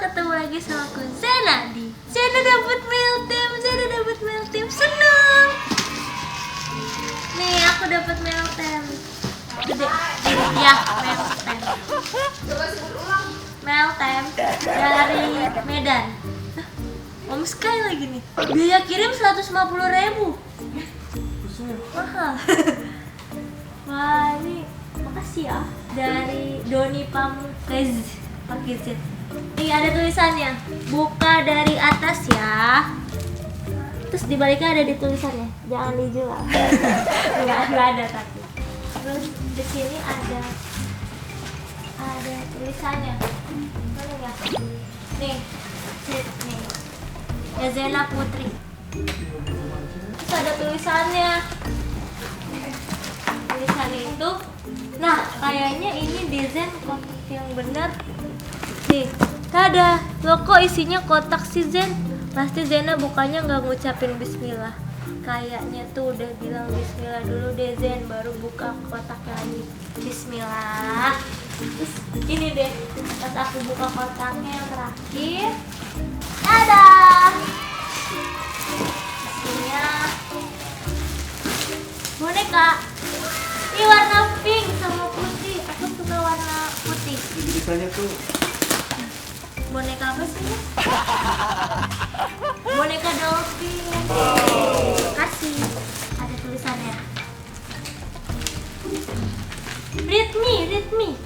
ketemu lagi sama aku Zena di Zena dapat Meltem, seneng. Nih aku dapat Meltem. Gede, ya Meltem. Meltem dari Medan. Om Sky lagi nih. Biaya kirim 150.000. Mahal. Wah ini makasih ya dari Doni Pamukez pakai Z. Nih ada tulisannya, buka dari atas ya. Terus di baliknya ada di tulisannya, jangan dijual. Enggak ada tapi. Terus di sini ada tulisannya. Mana ya? Nih, nih. Ya Zena Putri. Terus ada tulisannya. Tulisannya itu, nah kayaknya ini desain kotak yang benar. Nih, ada loh kok isinya kotak sih Zen? Pasti Zena bukanya nggak ngucapin bismillah. Kayaknya tuh udah bilang bismillah dulu deh Zen, baru buka kotaknya lagi. Bismillah. Terus ini deh, pas aku buka kotaknya yang terakhir, ada isinya boneka. Ini warna pink sama putih. Aku suka warna putih. Tulisannya tuh boneka apa sih? Boneka dolphin. Kasih. Ada tulisannya. Read me.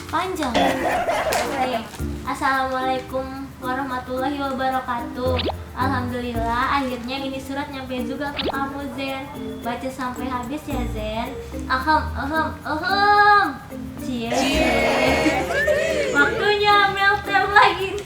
Panjang. Nih, Assalamualaikum warahmatullahi wabarakatuh. Alhamdulillah akhirnya ini surat nyampe juga ke kamu Zen. Baca sampai habis ya Zen. Cie. Waktunya Meltem lagi nih.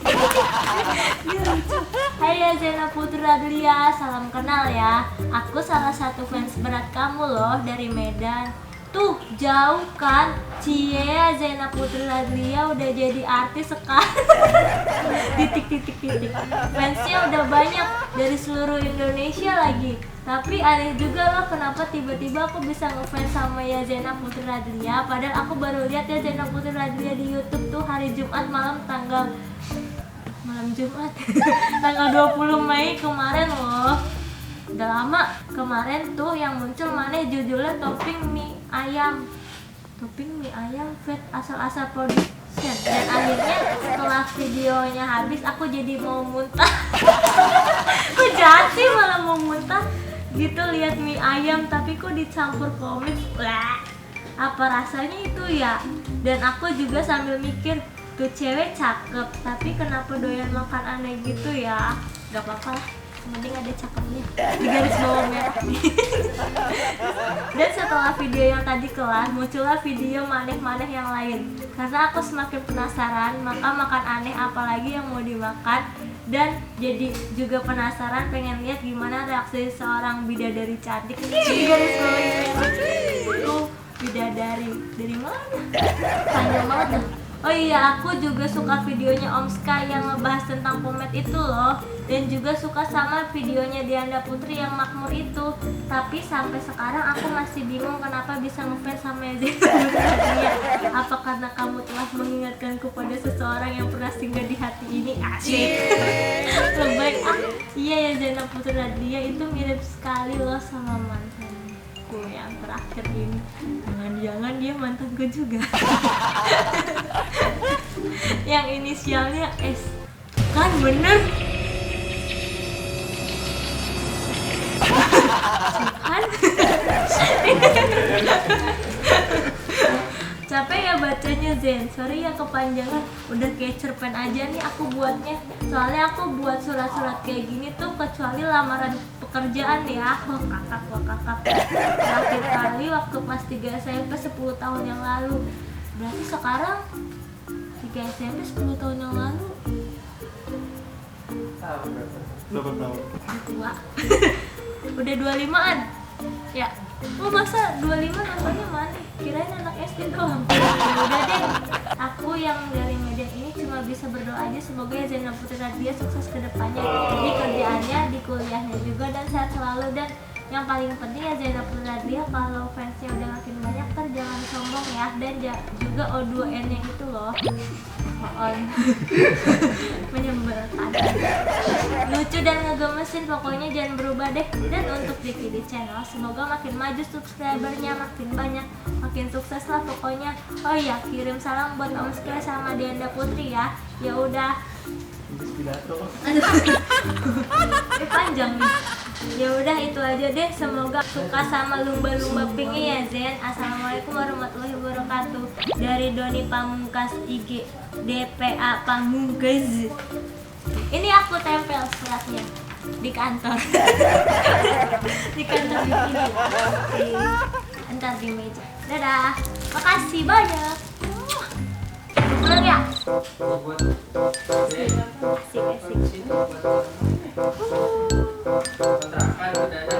Hai ya Zena Putri Radlia, salam kenal ya. Aku salah satu fans berat kamu loh dari Medan. Tuh jauh kan, cie Zena Putri Radlia udah jadi artis sekarang. titik. Fansnya udah banyak dari seluruh Indonesia lagi. Tapi aneh juga loh kenapa tiba-tiba aku bisa ngefans sama ya Zena Putri Radlia. Padahal aku baru lihat ya Zena Putri Radlia di YouTube tuh hari Jumat malam Jumat tanggal 20 Mei kemarin loh. Udah lama kemarin tuh yang muncul mana judulnya topping mie ayam vet asal-asal production. Dan akhirnya setelah videonya habis aku jadi mau muntah. Kok jahat sih malah mau muntah gitu lihat mie ayam tapi kok dicampur komik. Wah, apa rasanya itu ya? Dan aku juga sambil mikir tuh cewek cakep tapi kenapa doyan makan aneh gitu ya? Gak apa-apa lah, mending ada cakepnya di garis bawah merah nih. Dan setelah video yang tadi kelar, muncullah video maneh-maneh yang lain. Karena aku semakin penasaran, maka makan aneh apalagi yang mau dimakan. Dan jadi juga penasaran pengen lihat gimana reaksi seorang bidadari cantik di garis bawah merah. Oh, bidadari dari mana? Panjang banget tuh. Oh iya, aku juga suka videonya Om Sky yang ngebahas tentang pomade itu loh. Dan juga suka sama videonya Dianda Putri yang makmur itu. Tapi sampai sekarang aku masih bingung kenapa bisa ngefans sama Zena Putri. Apa karena kamu telah mengingatkanku pada seseorang yang pernah singgah di hati ini? Asik. Lebay iya ya Zena Putri Radlia itu mirip sekali loh sama mantanku yang terakhir ini. Jangan-jangan dia mantanku juga. Yang inisialnya S. Kan bener? Kan? Capek ya bacanya Zen. Sorry ya kepanjangan. Udah kayak cerpen aja nih aku buatnya. Soalnya aku buat surat-surat kayak gini tuh kecuali lamaran pekerjaan ya. Wah kakak. Terakhir kali waktu pas 3 SMP 10 tahun yang lalu. Berarti sekarang 3 SMP 10 tahun yang lalu. berapa tahun? Tua. Udah 25-an. Ya. Oh masa 25 namanya mana? Kirain anak SD doang. Udah deh. Aku yang dari Medan ini cuma bisa berdoa aja semoga ya Zena Putri Radlia sukses ke depannya di kerjaannya, di kuliahnya juga dan sehat selalu. Dan Yang paling penting ya Zainab Nadia, kalau fansnya udah makin banyak ntar jangan sombong ya. Dan juga O2N nya itu loh, on menyebalkan, lucu dan ngegemesin, pokoknya jangan berubah deh. Dan untuk di Kidi Channel semoga makin maju subscribernya, makin banyak, makin sukses lah pokoknya. Oh iya, kirim salam buat Om Skila sama Dianda Putri ya. Ya udah, Pidato. panjang nih. Ya udah itu aja deh, semoga suka sama lumba-lumba pinknya ya Zen. Assalamualaikum warahmatullahi wabarakatuh. Dari Doni Pamungkas IG DPA Pamungkas. Ini aku tempel suratnya di kantor. Di kantor di sini. Entar di meja. Dadah. Makasih banyak. Pulang ya? Asik. Kontrakan udah ada.